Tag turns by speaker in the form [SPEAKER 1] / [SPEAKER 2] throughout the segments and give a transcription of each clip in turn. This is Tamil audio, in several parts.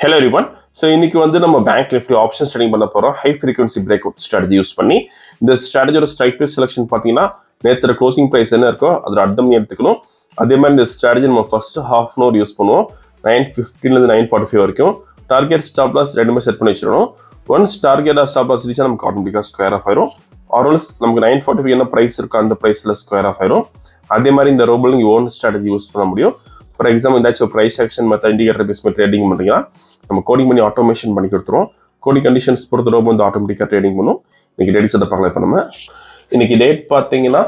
[SPEAKER 1] Hello everyone. So இன்னைக்கு வந்து நம்ம பேங்க் நிஃப்டி ஆப்ஷன் ட்ரேடிங் பண்ண போறோம். High frequency break out strategy use பண்ணி. இந்த ஸ்ட்ராட்டஜியோட ஸ்ட்ரைக் ப்ரைஸ் செலக்ஷன் பார்த்தீங்கன்னா நேற்று க்ளோசிங் ப்ரைஸ் என்ன இருக்கோ அதில் அர்த்தம் எடுத்துக்கணும். அதே மாதிரி இந்த ஸ்ட்ராட்டஜி நம்ம first half an hour use பண்ணுவோம். 9:15 9:45 வரைக்கும் டார்கெட் ஸ்டாப் லாஸ் ரெண்டுமே செட் பண்ணி வச்சிடணும். Once target stop loss Reecha நமக்கு ஆட்டோமேட்டிக்காக ஸ்கொயர் ஆஃப் ஆயிரும். ஆர்எல்ஸ் நமக்கு 9:45 என்ன ப்ரைஸ் இருக்கோ அந்த ப்ரைஸில் ஸ்கொயர் ஆஃப் ஆயிரும். அதே மாதிரி இந்த ரோபிள் நீங்கள் ஓன் ஸ்ட்ராட்டஜி யூஸ் பண்ண முடியும். ஃபார் எக்ஸாம்பிள் ஏதாச்சும் ப்ரைஸ் ஆக்ஷன் மற்ற இண்டிகேட்டர் பேஸ் பண்ணி ட்ரேடிங் பண்ணுறீங்கன்னா நம்ம கோடிங் பண்ணி ஆட்டோமேஷன் பண்ணி கொடுத்துருவோம். கோடிங் கண்டிஷன்ஸ் பொறுத்த ரொம்ப வந்து ஆட்டோமேட்டிக்காக ட்ரேடிங் பண்ணும். இன்னைக்கு டேட் செட் பார்க்கலாம். இப்போ நம்ம இன்னைக்கு டேட் பார்த்தீங்கன்னா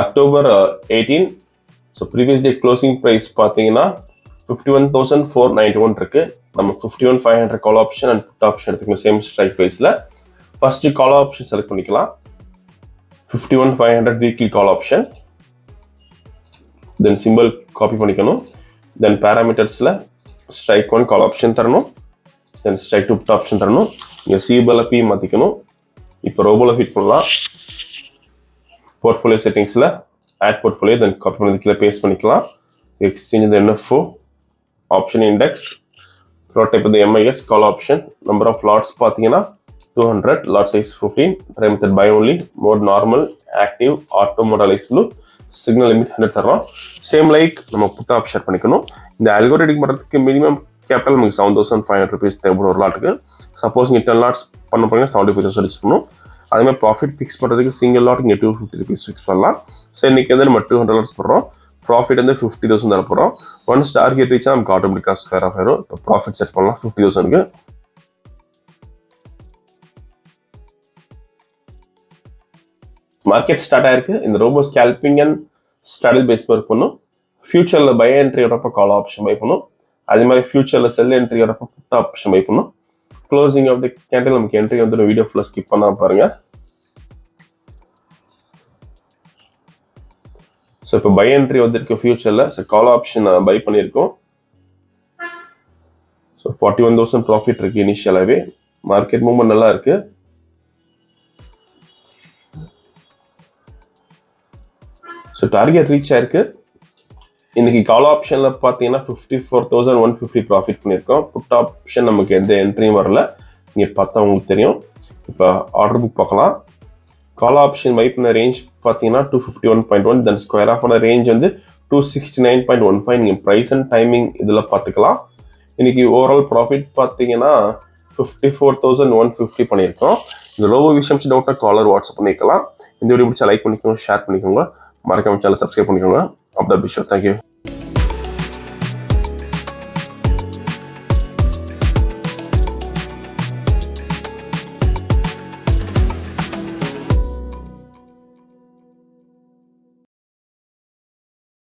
[SPEAKER 1] October 18. So previous day closing price பார்த்தீங்கன்னா 51,491 இருக்கு. நம்ம 51,500 call option and put option எடுத்துக்கலாம் சேம் ஸ்ட்ரைக் ப்ரைஸில். ஃபர்ஸ்ட் கால் ஆப்ஷன் செலக்ட் பண்ணிக்கலாம். 51,500 weekly call option. Then simple copy பண்ணிக்கணும். தென் பேராமீட்டர்ஸில் ஸ்ட்ரைக் 1 கால் ஆப்ஷன் தரணும். தென் ஸ்ட்ரைக் 2 புட் ஆப்ஷன் தரணும். இங்கே சிபிஎல் பி மாற்றிக்கணும். இப்போ ரோபோவில் ஃபிட் பண்ணலாம். போர்ட்ஃபோலியோ செட்டிங்ஸில் ஆட் போர்ட்ஃபோலியோ தென் காப்பி பண்ணி கீழே பேஸ்ட் பண்ணிக்கலாம். எக்ஸ்சேஞ்ச் என்எஃப்ஓ ஆப்ஷன் இண்டெக்ஸ் ப்ரோடைப் வந்து MIS call option. Number of lots பார்த்தீங்கன்னா 200, lot size 15, trade method buy only, mode normal, active, auto மோடலைஸ் ப்ளூ, சிக்னல் லிமிட் 100 தரோம். சேம் லைக் நம்ம புட் ஆப்ஷன் பண்ணிக்கணும். இந்த அல்கோ ட்ரேடிங் பண்ணுறதுக்கு மினிமம் கேபிட்டல் நமக்கு 7,500 rupees தேவைப்படும் ஒரு லாட்டுக்கு. சப்போஸ் நீங்கள் 10 லாட்ஸ் பண்ண போறீங்கன்னா 75,000 வச்சுக்கணும். அதேமாதிரி ப்ராஃபிட் ஃபிக்ஸ் பண்ணுறதுக்கு சிங்கிள் லாட் இங்கே 250 rupees ஃபிக்ஸ் பண்ணலாம். ஸோ இன்னைக்கு வந்து நம்ம 200 லாட்ஸ் போடுறோம். ப்ராஃபிட் வந்து 50,000 தர போகிறோம். ஒன்ஸ் டார்கெட் ரீச்சா நமக்கு ஆட்டோமேட்டிக்காக ஸ்கொயர் ஆஃப் ஆயிரும். இப்போ ப்ராஃபிட் செட் பண்ணலாம் 50,000க்கு. மார்க்கெட் ஸ்டார்ட் ஆயிருக்கு. இந்த robo scalping and strategy base work பண்ணும். ஃபியூச்சரில் பை என்ட்ரி வரப்போ கால் ஆப்ஷன் பை பண்ணும். அதே மாதிரி ஃபியூச்சரில் செல் என்ட்ரி வரப்போ புட் ஆப்ஷன் பை பண்ணும். க்ளோசிங் ஆஃப் தி கேண்டில் நமக்கு என்ட்ரி வந்து வீடியோ ஃபுல்லாக ஸ்கிப் பண்ணாம பாருங்க. ஸோ இப்போ பை என்ட்ரி வந்துருக்கு ஃபியூச்சரில். ஸோ கால் ஆப்ஷன் பை பண்ணியிருக்கோம். ஸோ 41,000 ப்ராஃபிட் இருக்கு இனிஷியலாகவே. மார்க்கெட் மூவ்மெண்ட் நல்லா இருக்கு. ஸோ டார்கெட் ரீச் ஆயிருக்கு. இன்னைக்கு கால் ஆப்ஷனில் பார்த்தீங்கன்னா 54,150 ப்ராஃபிட் பண்ணியிருக்கோம். புட் ஆப்ஷன் நமக்கு எந்த என்ட்ரியும் வரல. நீங்கள் பார்த்தா உங்களுக்கு தெரியும். இப்போ ஆர்டர் புக் பார்க்கலாம். கால் ஆப்ஷன் பை பண்ண ரேஞ்ச் பார்த்தீங்கன்னா 251.1, தென் ஸ்கொயர் ஆஃப் ஆன ரேஞ்ச் வந்து 269.15. நீங்கள் ப்ரைஸ் அண்ட் டைமிங் இதில் பார்த்துக்கலாம். இன்னைக்கு ஓவரால் ப்ராஃபிட் பார்த்தீங்கன்னா 54,150 பண்ணியிருக்கோம். இந்த ரோபோ விஷயம் டவுட்டாக காலர் வாட்ஸ்அப் பண்ணிக்கலாம். இந்த வீடியோ பிடிச்சா லைக் பண்ணிக்கோங்க, ஷேர் பண்ணிக்கோங்க, மறக்காம சேனல் சப்ஸ்கிரைப் பண்ணிக்கோங்க. ஆஃப் த பிஷோ. தேங்க்யூ.